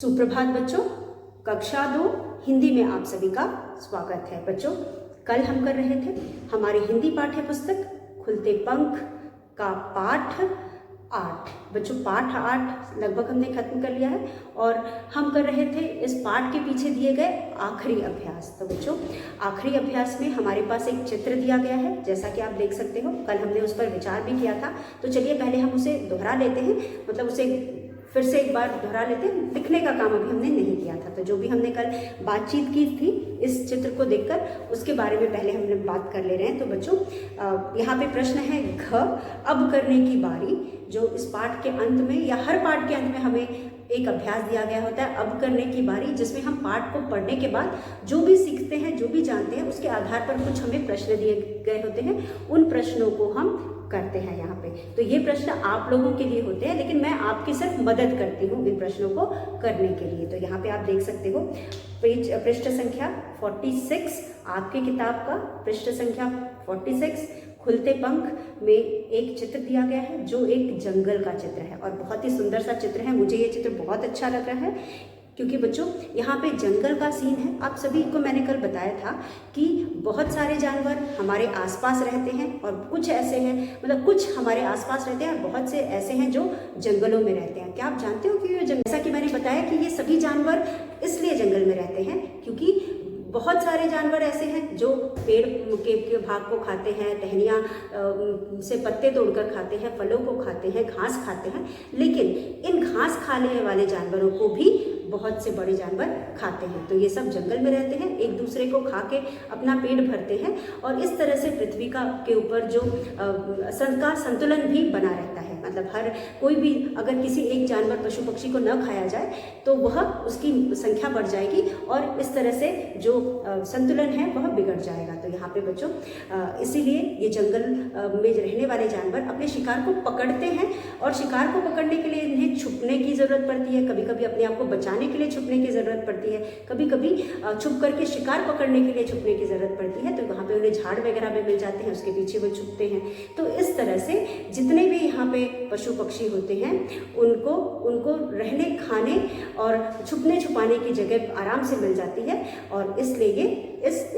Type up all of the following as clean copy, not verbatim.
सुप्रभात बच्चों, कक्षा 2 हिंदी में आप सभी का स्वागत है। बच्चों, कल हम कर रहे थे हमारी हिंदी पाठ्य पुस्तक खुलते पंख का पाठ 8। बच्चों, पाठ 8 लगभग हमने खत्म कर लिया है और हम कर रहे थे इस पाठ के पीछे दिए गए आखिरी अभ्यास। तो बच्चों, आखिरी अभ्यास में हमारे पास एक चित्र दिया गया है, जैसा कि आप देख सकते हो। कल हमने उस पर विचार भी किया था, तो चलिए पहले हम उसे दोहरा लेते हैं, मतलब उसे फिर से एक बार दोहरा लेते हैं। लिखने का काम अभी हमने नहीं किया था, तो जो भी हमने कल बातचीत की थी इस चित्र को देखकर, उसके बारे में पहले हमने बात कर ले रहे हैं। तो बच्चों, यहाँ पे प्रश्न है घ अब करने की बारी। जो इस पाठ के अंत में या हर पाठ के अंत में हमें एक अभ्यास दिया गया होता है, अब करने की बारी, जिसमें हम पाठ को पढ़ने के बाद जो भी सीखते हैं, जो भी जानते हैं, उसके आधार पर कुछ हमें प्रश्न दिए गए होते हैं। उन प्रश्नों को हम करते हैं यहाँ पे। तो ये प्रश्न आप लोगों के लिए होते हैं, लेकिन मैं आपकी सिर्फ मदद करती हूँ इन प्रश्नों को करने के लिए। तो यहाँ पे आप देख सकते हो पृष्ठ संख्या 46, आपकी किताब का पृष्ठ संख्या 46, खुलते पंख में एक चित्र दिया गया है जो एक जंगल का चित्र है और बहुत ही सुंदर सा चित्र है। मुझे ये चित्र बहुत अच्छा लग रहा है क्योंकि बच्चों यहाँ पे जंगल का सीन है। आप सभी को मैंने कल बताया था कि बहुत सारे जानवर हमारे आसपास रहते हैं और कुछ ऐसे हैं, मतलब कुछ हमारे आसपास रहते हैं और बहुत से ऐसे हैं जो जंगलों में रहते हैं। क्या आप जानते हो कि ये जैसा कि मैंने बताया कि ये सभी जानवर इसलिए जंगल में रहते हैं क्योंकि बहुत सारे जानवर ऐसे हैं जो पेड़ के भाग को खाते हैं, टहनियाँ से पत्ते तोड़कर खाते हैं, फलों को खाते हैं, घास खाते हैं। लेकिन इन घास खाने वाले जानवरों को भी बहुत से बड़े जानवर खाते हैं। तो ये सब जंगल में रहते हैं, एक दूसरे को खा के अपना पेट भरते हैं और इस तरह से पृथ्वी के ऊपर जो का संतुलन भी बना रहता है। मतलब हर कोई भी अगर किसी एक जानवर पशु पक्षी को न खाया जाए तो वह उसकी संख्या बढ़ जाएगी और इस तरह से जो संतुलन है वह बिगड़ जाएगा। तो यहाँ पे बच्चों, इसीलिए ये जंगल में रहने वाले जानवर अपने शिकार को पकड़ते हैं और शिकार को पकड़ने के लिए इन्हें छुपने की ज़रूरत पड़ती है। कभी कभी अपने आप को बचाने के लिए छुपने की ज़रूरत पड़ती है, कभी कभी छुप करके शिकार पकड़ने के लिए छुपने की ज़रूरत पड़ती है। तो वहाँ पे उन्हें झाड़ वगैरह में मिल जाते हैं, उसके पीछे वो छुपते हैं। तो इस तरह से जितने भी यहाँ पे पशु पक्षी होते हैं उनको रहने, खाने और छुपने छुपाने की जगह आराम से मिल जाती है और इसलिए ये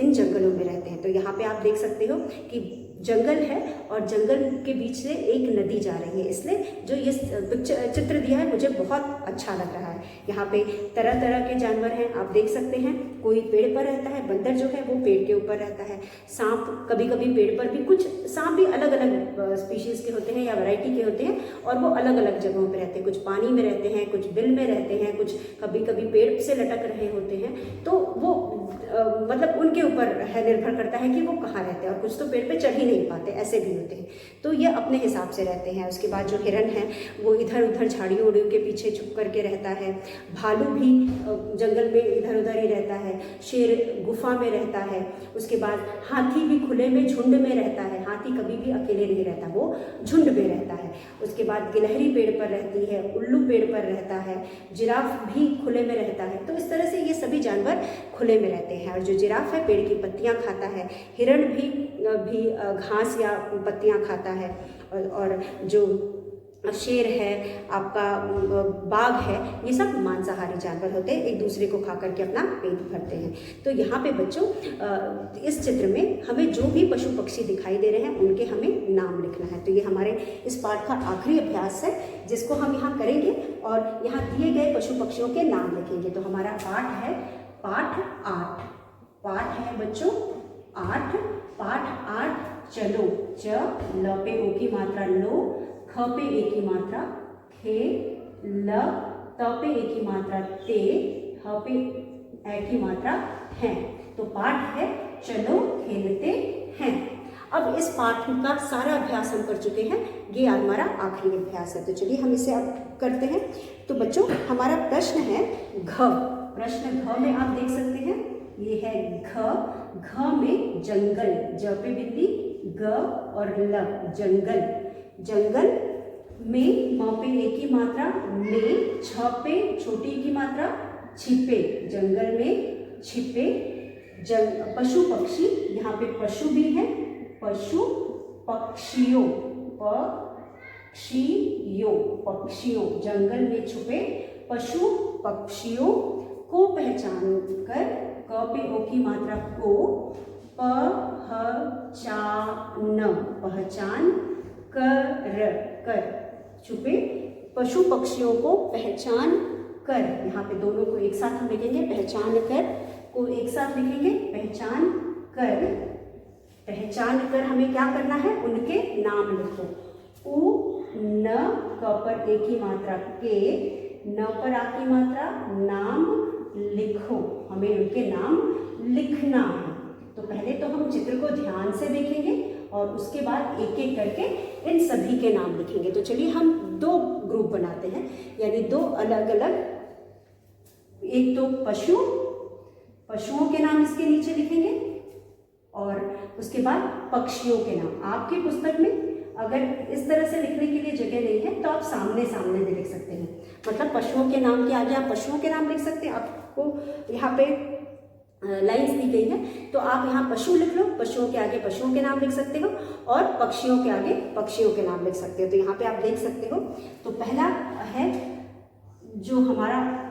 इन जंगलों में रहते हैं। तो यहाँ पे आप देख सकते हो कि जंगल है और जंगल के बीच से एक नदी जा रही है। इसलिए जो ये चित्र दिया है मुझे बहुत अच्छा लग रहा है। यहाँ पे तरह तरह के जानवर हैं, आप देख सकते हैं। कोई पेड़ पर रहता है, बंदर जो है वो पेड़ के ऊपर रहता है। सांप कभी कभी पेड़ पर भी, कुछ सांप भी अलग अलग स्पीशीज़ के होते हैं या वैरायटी के होते हैं और वो अलग अलग जगहों पर रहते हैं। कुछ पानी में रहते हैं, कुछ बिल में रहते हैं, कुछ कभी कभी पेड़ से लटक रहे होते हैं। तो वो मतलब उनके ऊपर है, निर्भर करता है कि वो कहाँ रहते हैं। और कुछ तो पेड़ पे चढ़ ही नहीं पाते, ऐसे भी होते हैं। तो ये अपने हिसाब से रहते हैं। उसके बाद जो हिरन है वो इधर उधर झाड़ियों उड़ियों के पीछे छुप करके रहता है। भालू भी जंगल में इधर उधर ही रहता है। शेर गुफा में रहता है। उसके बाद हाथी भी खुले में झुंड में रहता है। हाथी कभी भी अकेले नहीं रहता, वो झुंड में रहता है। उसके बाद गिलहरी पेड़ पर रहती है, उल्लू पेड़ पर रहता है, जिराफ भी खुले में रहता है। तो इस तरह से ये सभी जानवर खुले में रहते हैं। और जो जिराफ है पेड़ की पत्तियां खाता है, हिरण भी घास या पत्तियां खाता है और जो शेर है, आपका बाघ है, ये सब मांसाहारी जानवर होते हैं, एक दूसरे को खा करके अपना पेट भरते हैं। तो यहाँ पे बच्चों, इस चित्र में हमें जो भी पशु पक्षी दिखाई दे रहे हैं उनके हमें नाम लिखना है। तो ये हमारे इस पाठ का आखिरी अभ्यास है जिसको हम यहाँ करेंगे और यहाँ दिए गए पशु पक्षियों के नाम लिखेंगे। तो हमारा पाठ है पाठ 8। पाठ है बच्चों 8। पाठ 8 चलो। च ल पे ओ की मात्रा लो, ख पे ए की मात्रा खे, ल त पे ए की मात्रा ते, ह पे ए की मात्रा हैं। तो पाठ है चलो खेलते हैं। अब इस पाठ का सारा अभ्यास हम कर चुके हैं, ये हमारा आखिरी अभ्यास है। तो चलिए हम इसे अब करते हैं। तो बच्चों, हमारा प्रश्न है घ। प्रश्न घ में आप देख सकते हैं, ये है घ। घ में जंगल, ज पे बिंदी, ग और ल, जंगल। जंगल में म पे ए की मात्रा में, छ पे छोटी की मात्रा छिपे, जंगल में छिपे। पशु पक्षी, यहाँ पे पशु भी है, पशु पक्षियों, पक्षियों, पक्षियों, जंगल में छुपे पशु पक्षियों को पहचान कर, क पे ओ की मात्रा को, पहचान कर, छुपे पशु पक्षियों को पहचान कर, यहाँ पे दोनों को एक साथ हम लिखेंगे, पहचान कर को एक साथ लिखेंगे, पहचान कर हमें क्या करना है, उनके नाम लिखो। उ न क पर एक ही मात्रा के, न पर आ की मात्रा, नाम लिखो, हमें उनके नाम लिखना है। तो पहले तो हम चित्र को ध्यान से देखेंगे और उसके बाद एक एक करके इन सभी के नाम लिखेंगे। तो चलिए हम दो ग्रुप बनाते हैं, यानी दो अलग अलग, एक तो पशुओं के नाम इसके नीचे लिखेंगे और उसके बाद पक्षियों के नाम। आपकी पुस्तक में अगर इस तरह से लिखने के लिए जगह नहीं है तो आप सामने सामने भी लिख सकते हैं, मतलब पशुओं के नाम के आगे आप पशुओं के नाम लिख सकते हैं। आपको यहाँ पे लाइंस दी गई है तो आप यहाँ पशु लिख लो, पशुओं के आगे पशुओं के नाम लिख सकते हो और पक्षियों के आगे पक्षियों के नाम लिख सकते हो। तो यहाँ पे आप देख सकते हो। तो पहला है जो हमारा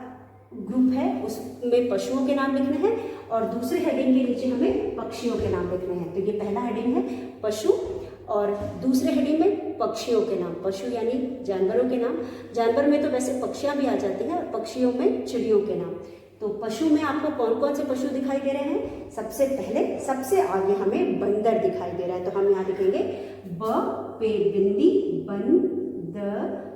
ग्रुप है उसमें पशुओं के नाम लिखने हैं और दूसरे हेडिंग के नीचे हमें पक्षियों के नाम लिखने हैं। तो ये पहला हेडिंग है पशु और दूसरे हेडिंग में पक्षियों के नाम। पशु यानी जानवरों के नाम, जानवर में तो वैसे पक्षियाँ भी आ जाती हैं और पक्षियों में चिड़ियों के नाम। तो पशु में आपको कौन कौन से पशु दिखाई दे रहे हैं? सबसे पहले सबसे आगे हमें बंदर दिखाई दे रहा है, तो हम यहाँ लिखेंगे ब पे बिंदी बंदर।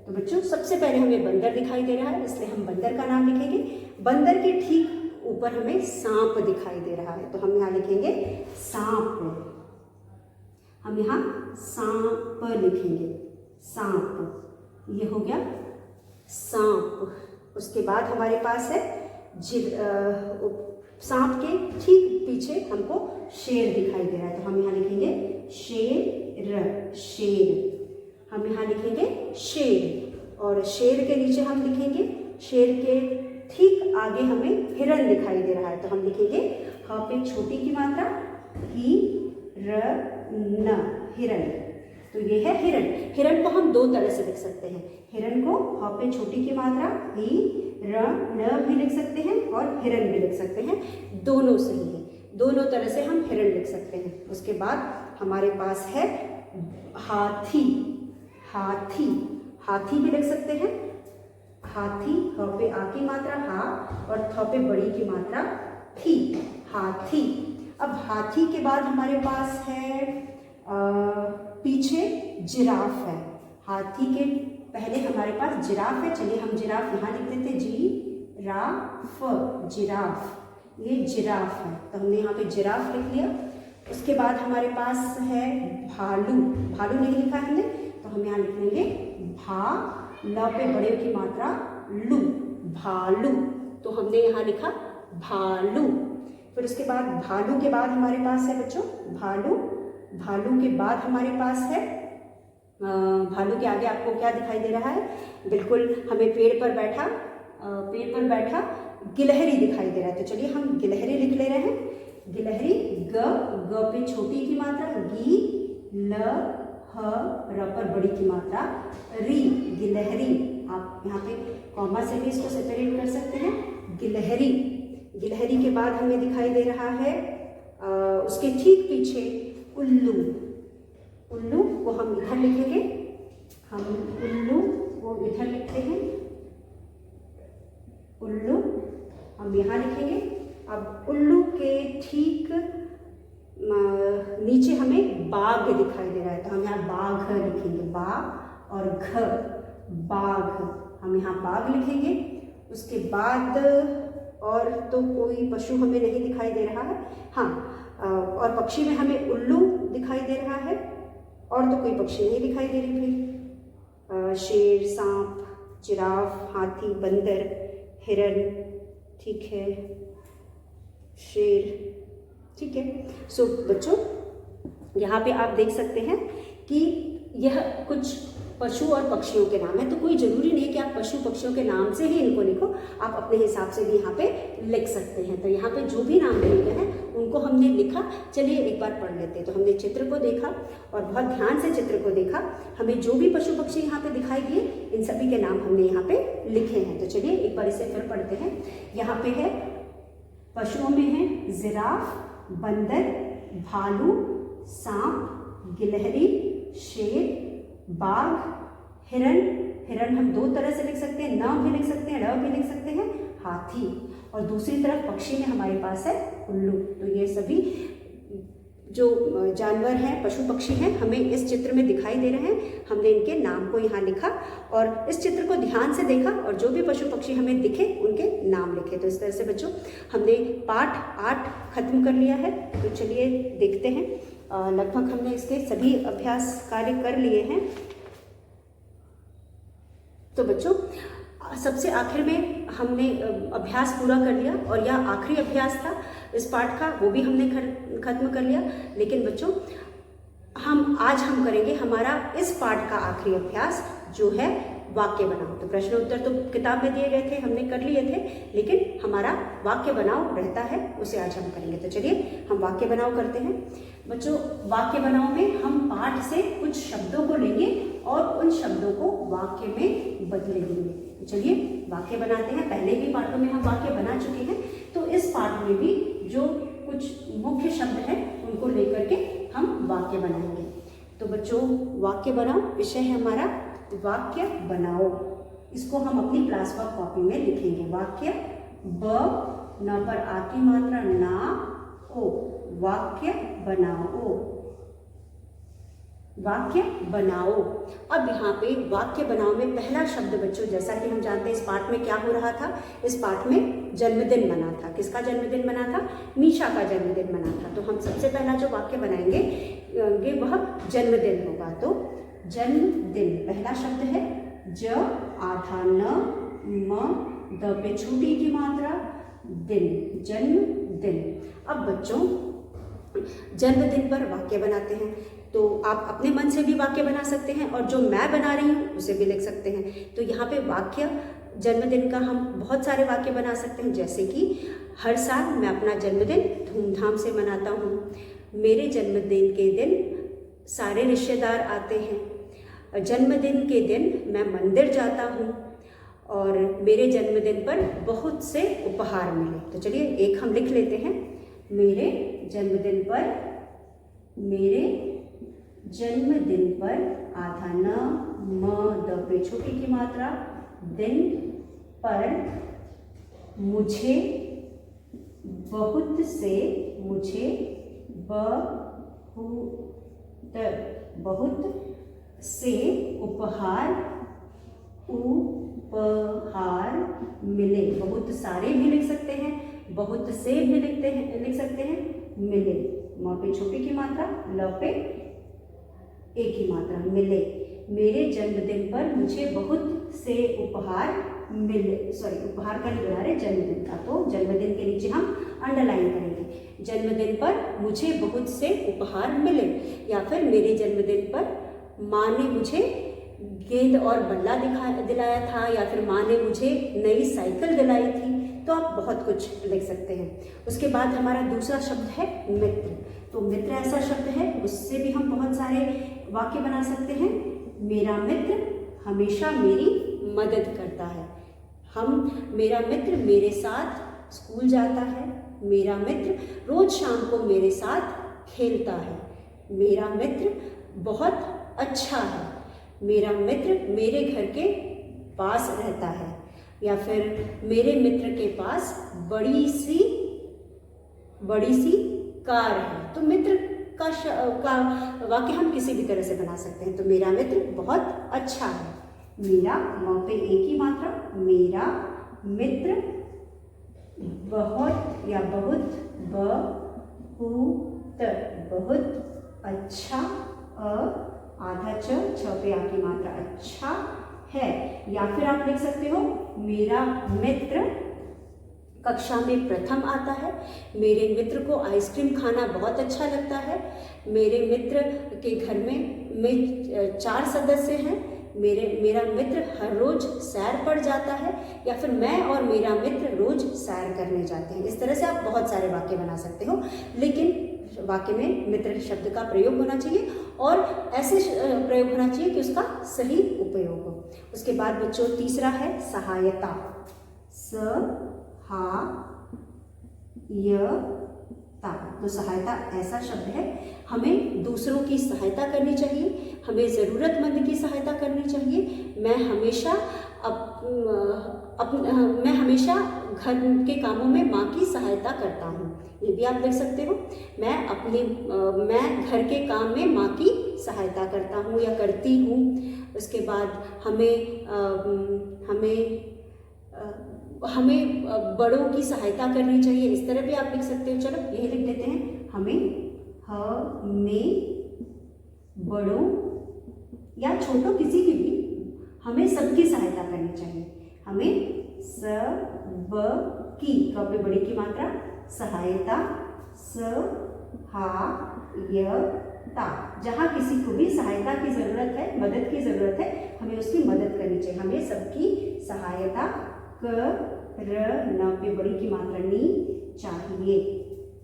तो बच्चों सबसे पहले हमें बंदर दिखाई दे रहा है, इसलिए हम बंदर का नाम लिखेंगे। बंदर के ठीक ऊपर हमें सांप दिखाई दे रहा है, तो हम यहाँ लिखेंगे सांप। हम यहाँ सांप लिखेंगे, सांप, ये हो गया सांप। उसके बाद हमारे पास है सांप के ठीक पीछे हमको शेर दिखाई दे रहा है, तो हम यहाँ लिखेंगे शेर। हम यहाँ लिखेंगे शेर और शेर के नीचे हम लिखेंगे, शेर के ठीक आगे हमें हिरण दिखाई दे रहा है, तो हम लिखेंगे ह पे छोटी की मात्रा हिरण। तो ये है हिरण। हिरण को हम दो तरह से लिख सकते हैं। हिरण को ह पे छोटी की मात्रा न भी लिख सकते हैं और हिरण भी लिख सकते हैं, दोनों सही है। दोनों तरह से हम हिरण लिख सकते हैं। उसके बाद हमारे पास है हाथी भी लिख सकते हैं। हाथी, ह पे आ की मात्रा हा और थ पे बड़ी की मात्रा थी, हाथी। अब हाथी के बाद हमारे पास है पीछे जिराफ है। हाथी के पहले हमारे पास जिराफ है, चलिए हम जिराफ यहाँ लिख देते, जिराफ, ये जिराफ है, तो हमने यहाँ पे जिराफ लिख लिया। उसके बाद हमारे पास है भालू नहीं लिखा है हमने, तो हम यहाँ लिख लेंगे ल पे बड़े की मात्रा लू, भालू, तो हमने यहाँ लिखा भालू। फिर उसके बाद भालू के बाद हमारे पास है बच्चों भालू के बाद हमारे पास है भालू के आगे आपको क्या दिखाई दे रहा है? बिल्कुल हमें पेड़ पर बैठा गिलहरी दिखाई दे रहा है, तो चलिए हम गिलहरी लिख ले रहे हैं। गिलहरी ग पे छोटी की मात्रा गी, ल ह र पर बड़ी की मात्रा री, गिलहरी। आप यहाँ पे कॉमा से भी इसको सेपरेट कर सकते हैं। गिलहरी के बाद हमें दिखाई दे रहा है उसके ठीक पीछे उल्लू को हम इधर लिखेंगे, हम उल्लू को इधर लिखते हैं, उल्लू हम यहाँ लिखेंगे। अब उल्लू के ठीक नीचे हमें बाघ दिखाई दे रहा है, तो हम यहाँ बाघ लिखेंगे, बा और घ, बाघ, हम यहाँ बाघ लिखेंगे। उसके बाद और तो कोई पशु हमें नहीं दिखाई दे रहा है, हाँ, और पक्षी में हमें उल्लू दिखाई दे रहा है और तो कोई पक्षी नहीं दिखाई दे रही भाई। शेर, सांप, जिराफ, हाथी, बंदर, हिरण, ठीक है, शेर, ठीक है। बच्चों यहाँ पे आप देख सकते हैं कि यह कुछ पशु और पक्षियों के नाम है। तो कोई जरूरी नहीं है कि आप पशु पक्षियों के नाम से ही इनको लिखो, आप अपने हिसाब से भी यहाँ पे लिख सकते हैं। तो यहाँ पे जो भी नाम दिए गए हैं उनको हमने लिखा। चलिए एक बार पढ़ लेते हैं। तो हमने चित्र को देखा और बहुत ध्यान से चित्र को देखा। हमें जो भी पशु पक्षी यहाँ पे दिखाई दिए इन सभी के नाम हमने यहाँ पे लिखे हैं। तो चलिए एक बार इसे फिर पढ़ते हैं। यहाँ पे है, पशुओं में है जिराफ, बंदर, भालू, सांप, गिलहरी, शेर, बाघ, हिरण। हिरण हम दो तरह से लिख सकते हैं, न भी लिख सकते हैं, ड़ भी लिख सकते हैं, हाथी। और दूसरी तरफ पक्षी में हमारे पास है उल्लू। तो ये सभी जो जानवर हैं, पशु पक्षी हैं, हमें इस चित्र में दिखाई दे रहे हैं। हमने इनके नाम को यहाँ लिखा और इस चित्र को ध्यान से देखा और जो भी पशु पक्षी हमें दिखे उनके नाम लिखे। तो इस तरह से बच्चों हमने पाठ 8 खत्म कर लिया है। तो चलिए देखते हैं। लगभग हमने इसके सभी अभ्यास कार्य कर लिए हैं। तो बच्चों सबसे आखिर में हमने अभ्यास पूरा कर लिया और यह आखिरी अभ्यास था इस पाठ का, वो भी हमने खत्म कर लिया। लेकिन बच्चों आज हम करेंगे हमारा इस पाठ का आखिरी अभ्यास जो है वाक्य बनाओ। तो प्रश्न उत्तर तो किताब में दिए गए थे, हमने कर लिए थे, लेकिन हमारा वाक्य बनाओ रहता है, उसे आज हम करेंगे। तो चलिए हम वाक्य बनाओ करते हैं। बच्चों वाक्य बनाओ में हम पाठ से कुछ शब्दों को लेंगे और उन शब्दों को वाक्य में बदलेंगे। तो चलिए वाक्य बनाते हैं। पहले भी पाठों में हम वाक्य बना चुके हैं, तो इस पाठ में भी जो कुछ मुख्य शब्द हैं उनको लेकर के हम वाक्य बनाएंगे। तो बच्चों वाक्य बनाओ विषय है हमारा वाक्य बनाओ। इसको हम अपनी क्लास वर्क कॉपी में लिखेंगे। वाक्य ब न पर आ की मात्रा ना ओ, वाक्य बनाओ, वाक्य बनाओ। अब यहाँ पे वाक्य बनाओ में पहला शब्द बच्चों, जैसा कि हम जानते हैं इस पाठ में क्या हो रहा था, इस पाठ में जन्मदिन मना था। किसका जन्मदिन मना था? मीशा का जन्मदिन मना था। तो हम सबसे पहला जो वाक्य बनाएंगे वह जन्मदिन होगा। तो जन्मदिन पहला शब्द है ज आधा न म द पे छोटी की मात्रा दिन, जन्मदिन। अब बच्चों जन्मदिन पर वाक्य बनाते हैं। तो आप अपने मन से भी वाक्य बना सकते हैं और जो मैं बना रही हूँ उसे भी लिख सकते हैं। तो यहाँ पे वाक्य जन्मदिन का हम बहुत सारे वाक्य बना सकते हैं, जैसे कि हर साल मैं अपना जन्मदिन धूमधाम से मनाता हूँ। मेरे जन्मदिन के दिन सारे रिश्तेदार आते हैं। जन्मदिन के दिन मैं मंदिर जाता हूँ और मेरे जन्मदिन पर बहुत से उपहार मिले। तो चलिए एक हम लिख लेते हैं। मेरे जन्मदिन पर आधा न म द पे छोटी की मात्रा दिन पर मुझे बहुत से उपहार मिले। बहुत सारे भी लिख सकते हैं, बहुत से भी लिख सकते हैं, मिले। म पे छोटी की मात्रा, ल पे एक ही मात्रा, मिले। मेरे जन्मदिन पर मुझे बहुत से उपहार मिले। उपहार का नहीं बना रहे, जन्मदिन का। तो जन्मदिन के नीचे हम अंडरलाइन करेंगे। जन्मदिन पर मुझे बहुत से उपहार मिले, या फिर मेरे जन्मदिन पर माँ ने मुझे गेंद और बल्ला दिलाया था, या फिर माँ ने मुझे नई साइकिल दिलाई थी। तो आप बहुत कुछ लिख सकते हैं। उसके बाद हमारा दूसरा शब्द है मित्र। तो मित्र ऐसा शब्द है, उससे भी हम बहुत सारे वाक्य बना सकते हैं। मेरा मित्र हमेशा मेरी मदद करता है। मेरा मित्र मेरे साथ स्कूल जाता है। मेरा मित्र रोज शाम को मेरे साथ खेलता है। मेरा मित्र बहुत अच्छा है। मेरा मित्र मेरे घर के पास रहता है, या फिर मेरे मित्र के पास बड़ी सी कार है। तो मित्र का वाक्य हम किसी भी तरह से बना सकते हैं। तो मेरा मित्र बहुत अच्छा है। मेरा म पे एक ही मात्रा, मेरा मित्र बहुत या बहुत बहुत अच्छा, आधा छ पे आ की मात्रा अच्छा है। या फिर आप लिख सकते हो मेरा मित्र कक्षा में प्रथम आता है। मेरे मित्र को आइसक्रीम खाना बहुत अच्छा लगता है। मेरे मित्र के घर में 4 सदस्य हैं। मेरा मित्र हर रोज सैर पर जाता है, या फिर मैं और मेरा मित्र रोज सैर करने जाते हैं। इस तरह से आप बहुत सारे वाक्य बना सकते हो, लेकिन वाक्य में मित्र शब्द का प्रयोग होना चाहिए और ऐसे प्रयोग होना चाहिए कि उसका सही उपयोग हो। उसके बाद बच्चों तीसरा है सहायता। सहायता, तो सहायता ऐसा शब्द है, हमें दूसरों की सहायता करनी चाहिए, हमें ज़रूरतमंद की सहायता करनी चाहिए। मैं हमेशा घर के कामों में माँ की सहायता करता हूँ, ये भी आप देख सकते हो। मैं घर के काम में माँ की सहायता करता हूँ या करती हूँ। उसके बाद हमें बड़ों की सहायता करनी चाहिए, इस तरह भी आप लिख सकते हो। चलो यही लिख देते हैं, हमें बड़ों या छोटों किसी की भी हमें सबकी सहायता करनी चाहिए। हमें सबकी, तो अपने बड़ी की मात्रा सहायता, सहायता, जहाँ किसी को भी सहायता की ज़रूरत है, मदद की ज़रूरत है, हमें उसकी मदद करनी चाहिए। हमें सबकी सहायता करना, पे बड़ी की मात्रा नी चाहिए,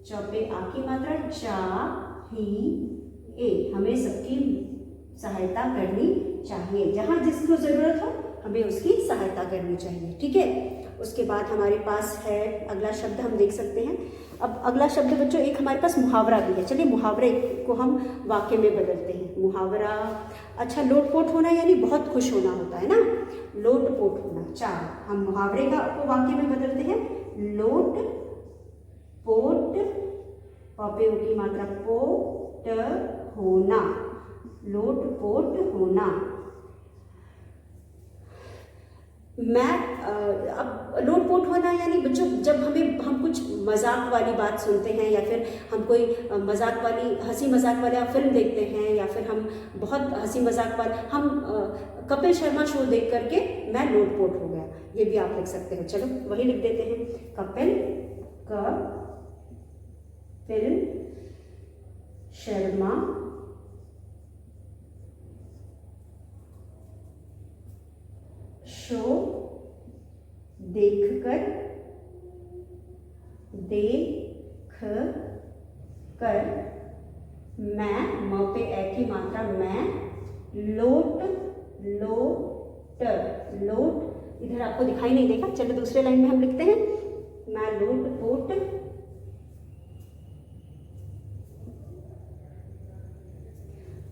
च पे आ की मात्रा चाहिए, हमें सबकी सहायता करनी चाहिए। जहाँ जिसको ज़रूरत हो हमें उसकी सहायता करनी चाहिए, ठीक है। उसके बाद हमारे पास है अगला शब्द, हम देख सकते हैं। अब अगला शब्द बच्चों एक हमारे पास मुहावरा भी है। चलिए मुहावरे को हम वाक्य में बदलते हैं। मुहावरा, अच्छा, लोटपोट होना यानी बहुत खुश होना होता है ना, लोटपोट होना। चार, हम मुहावरे का को वाक्य में बदलते हैं। लोटपोट, पपे की मात्रा पोट होना, लोटपोट होना। अब लोटपोट होना यानी बच्चों जब हम कुछ मजाक वाली बात सुनते हैं, या फिर हम कोई हंसी मजाक वाला फिल्म देखते हैं, या फिर हम बहुत हंसी मजाक वाला कपिल शर्मा शो देख करके मैं लोटपोट हो गया, ये भी आप लिख सकते हो। चलो वही लिख देते हैं, कपिल शर्मा शो देखकर मैं, म पे ए की मात्रा मैं, लोट, इधर आपको दिखाई नहीं देगा, चलो दूसरे लाइन में हम लिखते हैं, मैं लोटपोट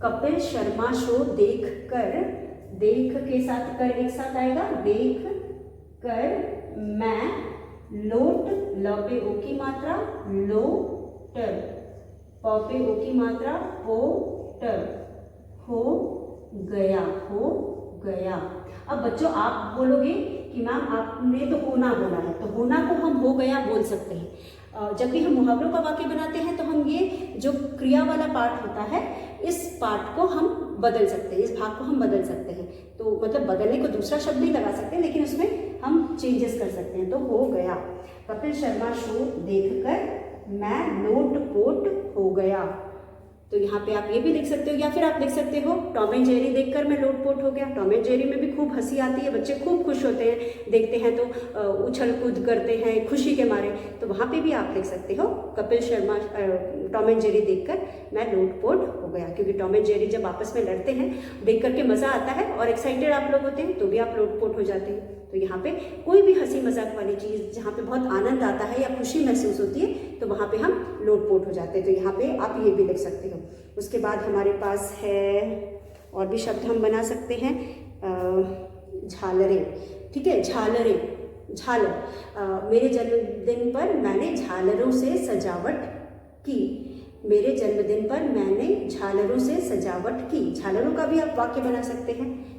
कपिल शर्मा शो देखकर, देख के साथ कर एक साथ आएगा, देख कर मैं लोट, ल पे ओ की मात्रा लोटर, प पे ओ की मात्रा पोटर, हो गया। अब बच्चों आप बोलोगे कि मैम आपने तो होना बोला है, तो होना को हम हो गया बोल सकते हैं। जब भी हम मुहावरों का वाक्य बनाते हैं तो हम ये जो क्रिया वाला पार्ट होता है, इस पार्ट को हम बदल सकते हैं, इस भाग को हम बदल सकते हैं। तो मतलब बदलने को दूसरा शब्द नहीं लगा सकते, लेकिन उसमें हम चेंजेस कर सकते हैं। तो हो गया, कपिल शर्मा शो देखकर मैं लोटपोट हो गया। तो यहाँ पे आप ये भी लिख सकते हो, या फिर आप लिख सकते हो टॉम एंड जेरी देखकर मैं लोटपोट हो गया। टॉम एंड जेरी में भी खूब हंसी आती है, बच्चे खूब खुश होते हैं, देखते हैं तो उछल कूद करते हैं खुशी के मारे। तो वहाँ पे भी आप लिख सकते हो Kapil Sharma Tom and Jerry देखकर मैं लोटपोट हो गया, क्योंकि टॉम एंड जेरी जब आपस में लड़ते हैं देख करके मज़ा आता है और एक्साइटेड आप लोग होते हैं, तो भी आप लोटपोट हो जाते हैं। तो यहाँ पे कोई भी हंसी मजाक वाली चीज़ जहाँ पे बहुत आनंद आता है या खुशी महसूस होती है, तो वहाँ पे हम लोटपोट हो जाते हैं। तो यहाँ पे आप ये भी लिख सकते हो। उसके बाद हमारे पास है और भी शब्द हम बना सकते हैं, झालरें, ठीक है। झालर, मेरे जन्मदिन पर मैंने झालरों से सजावट की, मेरे जन्मदिन पर मैंने झालरों से सजावट की। झालरों का भी आप वाक्य बना सकते हैं,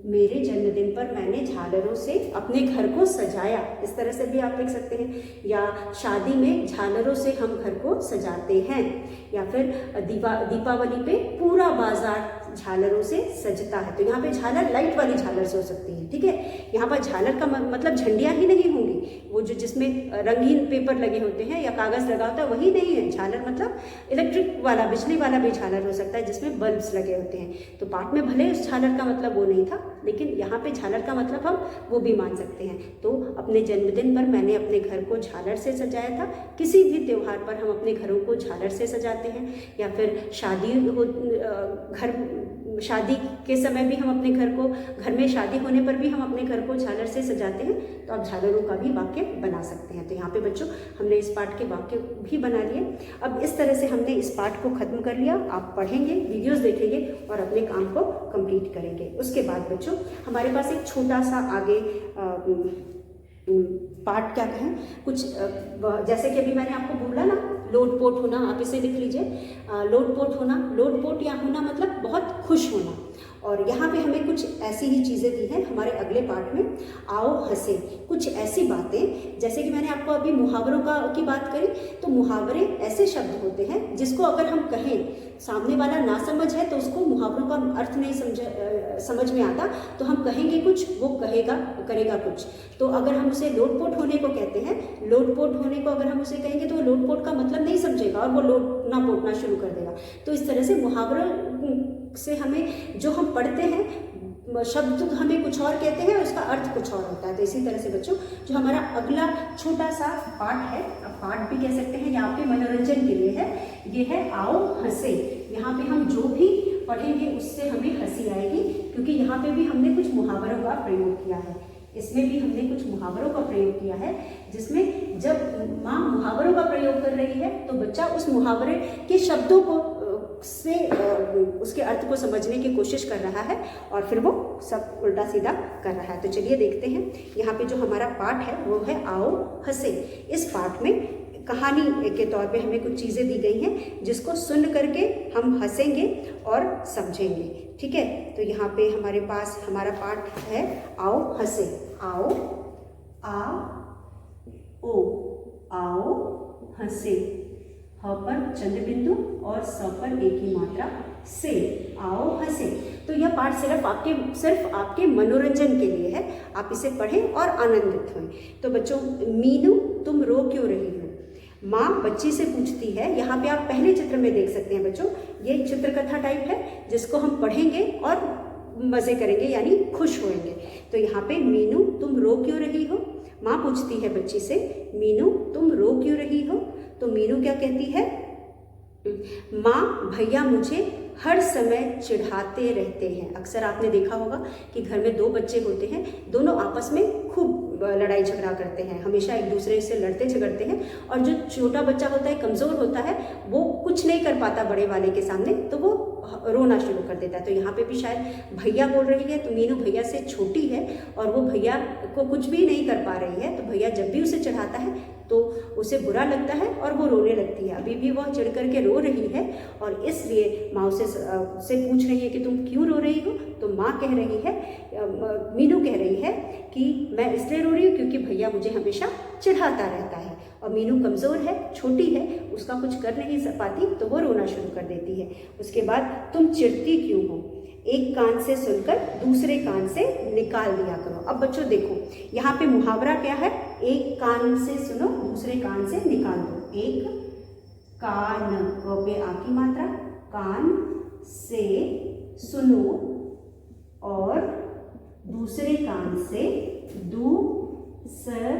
मेरे जन्मदिन पर मैंने झालरों से अपने घर को सजाया, इस तरह से भी आप लिख सकते हैं। या शादी में झालरों से हम घर को सजाते हैं। या फिर दीपावली पे पूरा बाजार झालरों से सजता है। तो यहाँ पे झालर लाइट वाली झालर से हो सकती है, ठीक है। यहाँ पर झालर का मतलब झंडियाँ ही नहीं होंगी, वो जो जिसमें रंगीन पेपर लगे होते हैं या कागज़ लगा होता है वही नहीं है। झालर मतलब इलेक्ट्रिक वाला, बिजली वाला भी झालर हो सकता है जिसमें बल्ब्स लगे होते हैं। तो पाठ में भले उस झालर का मतलब वो नहीं था, लेकिन यहाँ पे झालर का मतलब हम वो भी मान सकते हैं। तो अपने जन्मदिन पर मैंने अपने घर को झालर से सजाया था। किसी भी त्यौहार पर हम अपने घरों को झालर से सजाते हैं, या फिर शादी के समय भी हम अपने घर को, घर में शादी होने पर भी हम अपने घर को झालर से सजाते हैं। तो आप झालरों का भी वाक्य बना सकते हैं। तो यहाँ पे बच्चों हमने इस पाठ के वाक्य भी बना लिए। अब इस तरह से हमने इस पाठ को खत्म कर लिया। आप पढ़ेंगे, वीडियोस देखेंगे और अपने काम को कंप्लीट करेंगे। उसके बाद बच्चों हमारे पास एक छोटा सा आगे पाठ क्या कहें, कुछ जैसे कि अभी मैंने आपको बोला ना, लोटपोट होना, आप इसे लिख लीजिए। लोटपोट होना, लोटपोट या होना मतलब बहुत खुश होना। और यहाँ पे हमें कुछ ऐसी ही चीज़ें दी हैं हमारे अगले पाठ में। आओ हंसे, कुछ ऐसी बातें, जैसे कि मैंने आपको अभी मुहावरों की बात करी, तो मुहावरे ऐसे शब्द होते हैं जिसको अगर हम कहें, सामने वाला ना समझ है तो उसको मुहावरों का अर्थ नहीं समझ में आता, तो हम कहेंगे कुछ, वो करेगा कुछ। तो अगर हम उसे लोटपोट होने को कहते हैं, लोटपोट होने को अगर हम उसे कहेंगे तो लोटपोट का मतलब नहीं समझेगा और वो लोटना पोटना शुरू कर देगा। तो इस तरह से मुहावरों से हमें, जो हम पढ़ते हैं शब्द हमें कुछ और कहते हैं और उसका अर्थ कुछ और होता है। तो इसी तरह से बच्चों जो हमारा अगला छोटा सा पाठ है, अब पाठ भी कह सकते हैं, यहाँ पे मनोरंजन के लिए है, ये है आओ हंसे। यहाँ पे हम जो भी पढ़ेंगे उससे हमें हंसी आएगी, क्योंकि यहाँ पे भी हमने कुछ मुहावरों का प्रयोग किया है। इसमें भी हमने कुछ मुहावरों का प्रयोग किया है, जिसमें जब माँ मुहावरों का प्रयोग कर रही है तो बच्चा उस मुहावरे के शब्दों को से उसके अर्थ को समझने की कोशिश कर रहा है और फिर वो सब उल्टा सीधा कर रहा है। तो चलिए देखते हैं। यहाँ पे जो हमारा पाठ है वो है आओ हंसे। इस पाठ में कहानी के तौर पे हमें कुछ चीज़ें दी गई हैं जिसको सुन करके हम हंसेंगे और समझेंगे, ठीक है। तो यहाँ पे हमारे पास हमारा पाठ है आओ हंसे। आओ, आ ओ, आओ हंसे। ह पर चंद्र बिंदु और स पर एक ही मात्रा से, आओ हंसे। तो यह पाठ सिर्फ आपके मनोरंजन के लिए है। आप इसे पढ़ें और आनंदित हों। तो बच्चों, मीनू तुम रो क्यों रही हो? माँ बच्ची से पूछती है। यहाँ पे आप पहले चित्र में देख सकते हैं बच्चों, ये चित्रकथा टाइप है जिसको हम पढ़ेंगे और मज़े करेंगे, यानी खुश होंगे। तो यहाँ पे मीनू तुम रो क्यों रही हो? माँ पूछती है बच्ची से, मीनू तुम रो क्यों रही हो? तो मीनू क्या कहती है? माँ भैया मुझे हर समय चिढ़ाते रहते हैं। अक्सर आपने देखा होगा कि घर में दो बच्चे होते हैं, दोनों आपस में खूब लड़ाई झगड़ा करते हैं, हमेशा एक दूसरे से लड़ते झगड़ते हैं। और जो छोटा बच्चा होता है, कमज़ोर होता है, वो कुछ नहीं कर पाता बड़े वाले के सामने, तो वो रोना शुरू कर देता है। तो यहाँ पे भी शायद भैया बोल रही है, तो मीनू भैया से छोटी है और वो भैया को कुछ भी नहीं कर पा रही है। तो भैया जब भी उसे चढ़ाता है तो उसे बुरा लगता है और वो रोने लगती है। अभी भी वह चिढ़ करके रो रही है और इसलिए माँ से पूछ रही है कि तुम क्यों रो रही हो? तो माँ कह रही है, मीनू कह रही है कि मैं इसलिए रो रही हूँ क्योंकि भैया मुझे हमेशा चिढ़ाता रहता है। और मीनू कमज़ोर है, छोटी है, उसका कुछ कर नहीं पाती, तो वो रोना शुरू कर देती है। उसके बाद तुम चिढ़ती क्यों हो? एक कान से सुनकर दूसरे कान से निकाल दिया करो। अब बच्चों देखो, यहाँ पे मुहावरा क्या है? एक कान से सुनो, दूसरे कान से निकाल दो। एक कान, क पे आ की मात्रा, कान से सुनो और दूसरे कान से दूसरे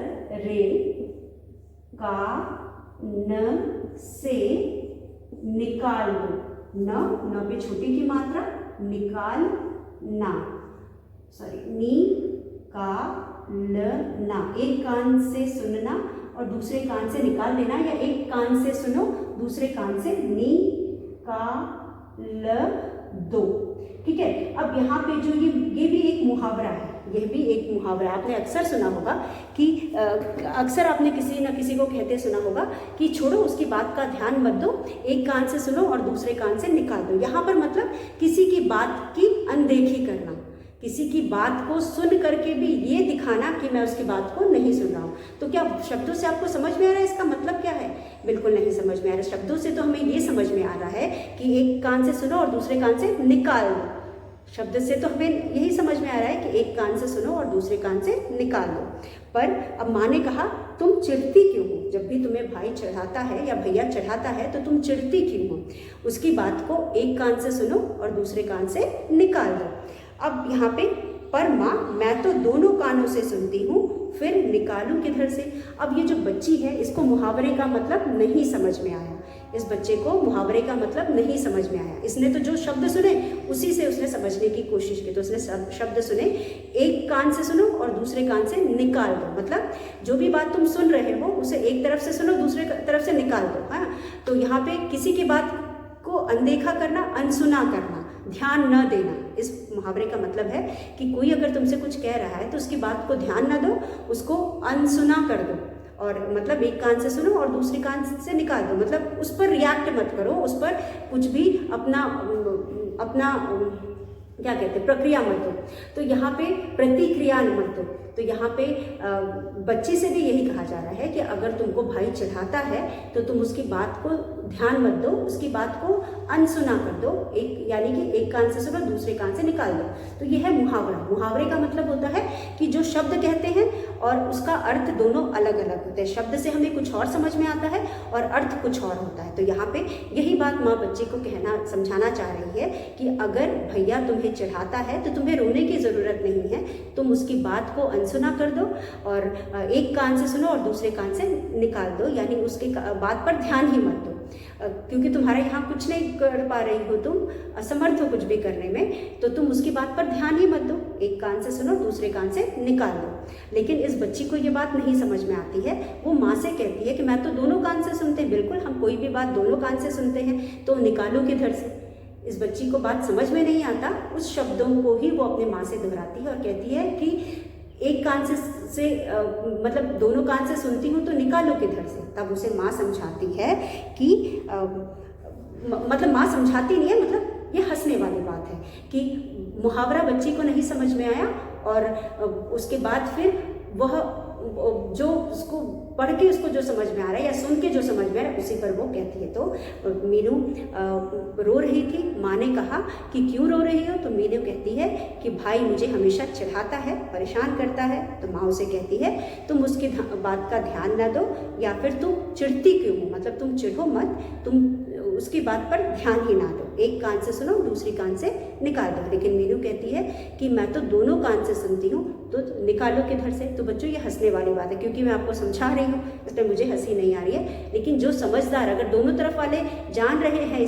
कान से निकाल दो। न पे छोटी की मात्रा, निकाल ना, सॉरी, नी का ल ना। एक कान से सुनना और दूसरे कान से निकाल देना, या एक कान से सुनो दूसरे कान से नी का ल दो, ठीक है। अब यहाँ पे जो ये भी एक मुहावरा है, यह भी एक मुहावरा है। आपने अक्सर सुना होगा कि अक्सर आपने किसी न किसी को कहते सुना होगा कि छोड़ो उसकी बात का ध्यान मत दो, एक कान से सुनो और दूसरे कान से निकाल दो। यहाँ पर मतलब किसी की बात की अनदेखी करना, किसी की बात को सुन करके भी ये दिखाना कि मैं उसकी बात को नहीं सुन रहा हूँ। तो क्या शब्दों से आपको समझ में आ रहा है इसका मतलब क्या है? बिल्कुल नहीं समझ में आ रहा है। शब्दों से तो हमें ये समझ में आ रहा है कि एक कान से सुनो और दूसरे कान से निकाल दो। शब्द से तो हमें यही समझ में आ रहा है कि एक कान से सुनो और दूसरे कान से निकाल दो। पर अब माँ ने कहा तुम चिढ़ती क्यों हो? जब भी तुम्हें भाई चढ़ाता है या भैया चढ़ाता है तो तुम चिढ़ती क्यों हो? उसकी बात को एक कान से सुनो और दूसरे कान से निकाल दो। अब यहाँ पे पर माँ मैं तो दोनों कानों से सुनती हूँ, फिर निकालूं किधर से? अब ये जो बच्ची है इसको मुहावरे का मतलब नहीं समझ में आया। इस बच्चे को मुहावरे का मतलब नहीं समझ में आया। इसने तो जो शब्द सुने उसी से उसने समझने की कोशिश की। तो उसने शब्द सुने, एक कान से सुनो और दूसरे कान से निकाल दो। मतलब जो भी बात तुम सुन रहे हो उसे एक तरफ से सुनो, दूसरे तरफ से निकाल दो। हाँ, तो यहाँ पे किसी की बात को अनदेखा करना, अनसुना करना, ध्यान न देना, इस मुहावरे का मतलब है कि कोई अगर तुमसे कुछ कह रहा है तो उसकी बात को ध्यान न दो, उसको अनसुना कर दो। और मतलब एक कान से सुनो और दूसरे कान से निकाल दो। मतलब उस पर रिएक्ट मत करो, उस पर कुछ भी अपना क्या कहते हैं, प्रक्रिया मत दो। तो यहाँ पे प्रतिक्रिया मत दो। तो यहाँ पे बच्चे से भी यही कहा जा रहा है कि अगर तुमको भाई चढ़ाता है तो तुम उसकी बात को ध्यान मत दो, उसकी बात को अनसुना कर दो। एक यानी कि एक कान से सुनो दूसरे कान से निकाल दो। तो यह है मुहावरा। मुहावरे का मतलब होता है कि जो शब्द कहते हैं और उसका अर्थ दोनों अलग अलग होते हैं। शब्द से हमें कुछ और समझ में आता है और अर्थ कुछ और होता है। तो यहाँ पे यही बात माँ बच्चे को समझाना चाह रही है कि अगर भैया तुम्हें चढ़ाता है तो तुम्हें रोने की ज़रूरत नहीं है, तुम उसकी बात को अनसुना कर दो और एक कान से सुनो और दूसरे कान से निकाल दो, यानी उसकी बात पर ध्यान ही मत दो। क्योंकि तुम्हारे यहाँ कुछ नहीं कर पा रही हो, तुम असमर्थ हो कुछ भी करने में, तो तुम उसकी बात पर ध्यान ही मत दो। एक कान से सुनो दूसरे कान से निकाल दो। लेकिन इस बच्ची को ये बात नहीं समझ में आती है। वो माँ से कहती है कि मैं तो दोनों कान से सुनते हैं। बिल्कुल, हम कोई भी बात दोनों कान से सुनते हैं, तो निकालो किधर से? इस बच्ची को बात समझ में नहीं आता। उस शब्दों को ही वो अपने माँ से दोहराती है और कहती है कि एक कान से मतलब दोनों कान से सुनती हूँ तो निकालो किधर से? तब उसे माँ समझाती है कि मतलब माँ समझाती नहीं है, मतलब ये हंसने वाली बात है कि मुहावरा बच्ची को नहीं समझ में आया और उसके बाद फिर वह जो उसको पढ़ के उसको जो समझ में आ रहा है या सुन के जो समझ में आ रहा है उसी पर वो कहती है। तो मीनू रो रही थी। माँ ने कहा कि क्यों रो रही हो? तो मीनू कहती है कि भाई मुझे हमेशा चिढ़ाता है, परेशान करता है। तो माँ उसे कहती है तुम उसकी बात का ध्यान ना दो, या फिर तुम चिढ़ती क्यों हो? मतलब तुम चिढ़ो मत, तुम उसकी बात पर ध्यान ही ना दो। एक कान से सुनो दूसरी कान से निकाल दो। लेकिन मीनू कहती है कि मैं तो दोनों कान से सुनती हूँ, तो निकालो किधर से? तो बच्चों ये हंसने वाली बात है, क्योंकि मैं आपको समझा रही हूँ इसलिए मुझे हंसी नहीं आ रही है। लेकिन जो समझदार, अगर दोनों तरफ वाले जान रहे हैं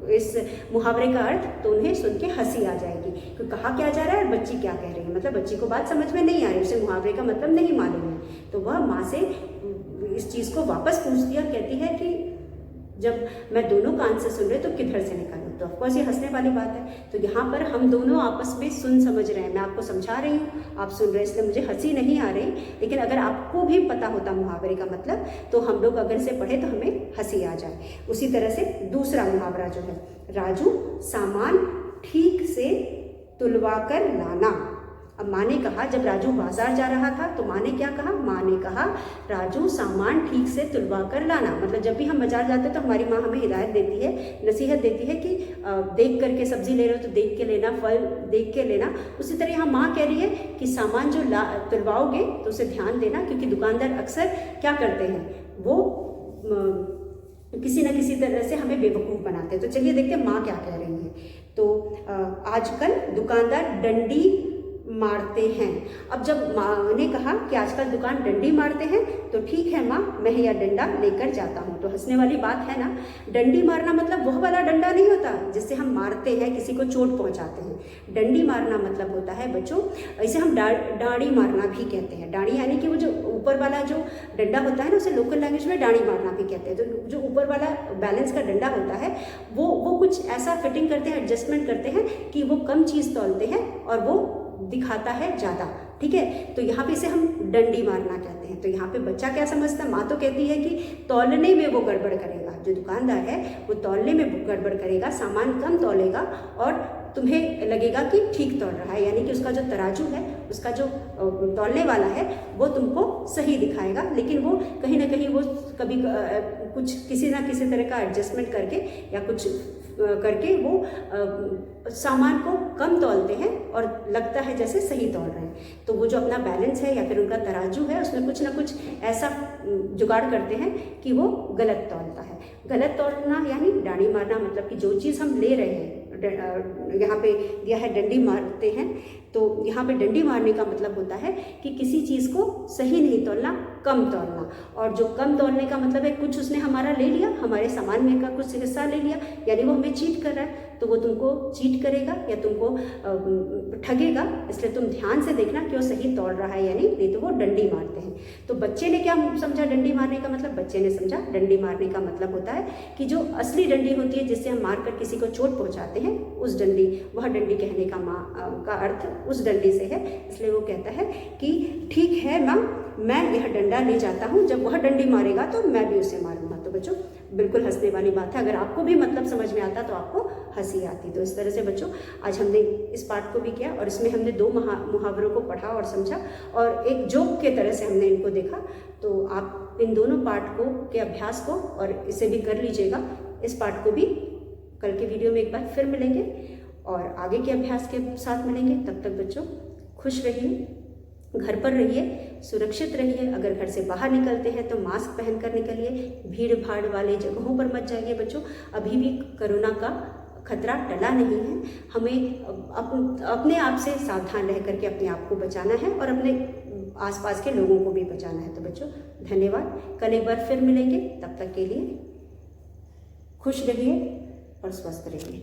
इस मुहावरे का अर्थ, तो उन्हें सुन के हंसी आ जाएगी कि कहा क्या जा रहा है और बच्ची क्या कह रही है। मतलब बच्ची को बात समझ में नहीं आ रही, उसे मुहावरे का मतलब नहीं मालूम है। तो वह माँ से इस चीज़ को वापस पूछती है, कहती है कि जब मैं दोनों कान से सुन रहे तो किधर से निकालूं? तो ऑफकोर्स ये हंसने वाली बात है। तो यहाँ पर हम दोनों आपस में सुन समझ रहे हैं। मैं आपको समझा रही हूँ, आप सुन रहे हैं, इसलिए मुझे हंसी नहीं आ रही। लेकिन अगर आपको भी पता होता मुहावरे का मतलब, तो हम लोग अगर इसे पढ़े तो हमें हंसी आ जाए। उसी तरह से दूसरा मुहावरा जो है, राजू सामान ठीक से तुलवा कर लाना। अब माँ ने कहा, जब राजू बाजार जा रहा था तो माँ ने क्या कहा? माँ ने कहा राजू सामान ठीक से तुलवा कर लाना। मतलब जब भी हम बाजार जाते हैं तो हमारी माँ हमें हिदायत देती है, नसीहत देती है कि देख करके सब्जी ले रहे हो तो देख के लेना, फल देख के लेना। उसी तरह यहाँ माँ कह रही है कि सामान जो तुलवाओगे तो उसे ध्यान देना, क्योंकि दुकानदार अक्सर क्या करते हैं, वो किसी न किसी तरह से हमें बेवकूफ़ बनाते हैं। तो चलिए देखते हैं माँ क्या कह रही है। तो आजकल दुकानदार डंडी मारते हैं। अब जब माँ ने कहा कि आजकल दुकान डंडी मारते हैं, तो ठीक है माँ, मैं यह डंडा लेकर जाता हूँ। तो हंसने वाली बात है ना। डंडी मारना मतलब वह वाला डंडा नहीं होता जिससे हम मारते हैं, किसी को चोट पहुँचाते हैं। डंडी मारना मतलब होता है बच्चों, इसे हम डाड़ी मारना भी कहते हैं। डाड़ी यानी कि वो जो ऊपर वाला जो डंडा होता है ना, उसे लोकल लैंग्वेज में डाड़ी मारना भी कहते हैं। तो जो ऊपर वाला बैलेंस का डंडा होता है, वो कुछ ऐसा फिटिंग करते हैं, एडजस्टमेंट करते हैं कि वो कम चीज़ तौलते हैं और वो दिखाता है ज़्यादा। ठीक है, तो यहाँ पे इसे हम डंडी मारना कहते हैं। तो यहाँ पे बच्चा क्या समझता है? माँ तो कहती है कि तौलने में वो गड़बड़ करेगा, जो दुकानदार है वो तौलने में गड़बड़ करेगा, सामान कम तौलेगा और तुम्हें लगेगा कि ठीक तौल रहा है, यानी कि उसका जो तराजू है, उसका जो तौलने वाला है वो तुमको सही दिखाएगा, लेकिन वो कहीं ना कहीं वो कभी कुछ किसी ना किसी तरह का एडजस्टमेंट करके या कुछ करके वो सामान को कम तौलते हैं और लगता है जैसे सही तौल रहे हैं। तो वो जो अपना बैलेंस है या फिर उनका तराजू है, उसमें कुछ ना कुछ ऐसा जुगाड़ करते हैं कि वो गलत तौलता है। गलत तौलना यानी डांडी मारना, मतलब कि जो चीज़ हम ले रहे हैं, यहाँ पे दिया है डंडी मारते हैं, तो यहाँ पे डंडी मारने का मतलब होता है कि किसी चीज़ को सही नहीं तौलना, कम तौलना। और जो कम तौलने का मतलब है कुछ उसने हमारा ले लिया, हमारे सामान में का कुछ हिस्सा ले लिया, यानी वो हमें चीट कर रहा है, तो वो तुमको चीट करेगा या तुमको ठगेगा। इसलिए तुम ध्यान से देखना कि वो सही तौल रहा है यानी, नहीं तो वो डंडी मारते हैं। तो बच्चे ने क्या समझा डंडी मारने का मतलब? बच्चे ने समझा डंडी मारने का मतलब होता है कि जो असली डंडी होती है जिससे हम मारकर किसी को चोट पहुंचाते हैं, उस डंडी, वह डंडी कहने का अर्थ उस डंडी से है। इसलिए वो कहता है कि ठीक है माँ, मैं यह डंडा ले जाता हूँ, जब वह डंडी मारेगा तो मैं भी उसे मारूंगा। तो बच्चों बिल्कुल हंसने वाली बात है, अगर आपको भी मतलब समझ में आता तो आपको हंसी आती। तो इस तरह से बच्चों आज हमने इस पाठ को भी किया और इसमें हमने 2 मुहावरों को पढ़ा और समझा और एक जोक के तरह से हमने इनको देखा। तो आप इन दोनों पाठ के अभ्यास को और इसे भी कर लीजिएगा। इस पाठ को भी कल के वीडियो में एक बार फिर मिलेंगे और आगे के अभ्यास के साथ मिलेंगे। तब तक बच्चों खुश रहिए, घर पर रहिए, सुरक्षित रहिए। अगर घर से बाहर निकलते हैं तो मास्क पहनकर निकलिए, भीड़ भाड़ वाले जगहों पर मत जाइए बच्चों। अभी भी कोरोना का खतरा टला नहीं है, हमें अपने आप से सावधान रह करके अपने आप को बचाना है और अपने आसपास के लोगों को भी बचाना है। तो बच्चों धन्यवाद, कल एक बार फिर मिलेंगे। तब तक के लिए खुश रहिए और स्वस्थ रहिए।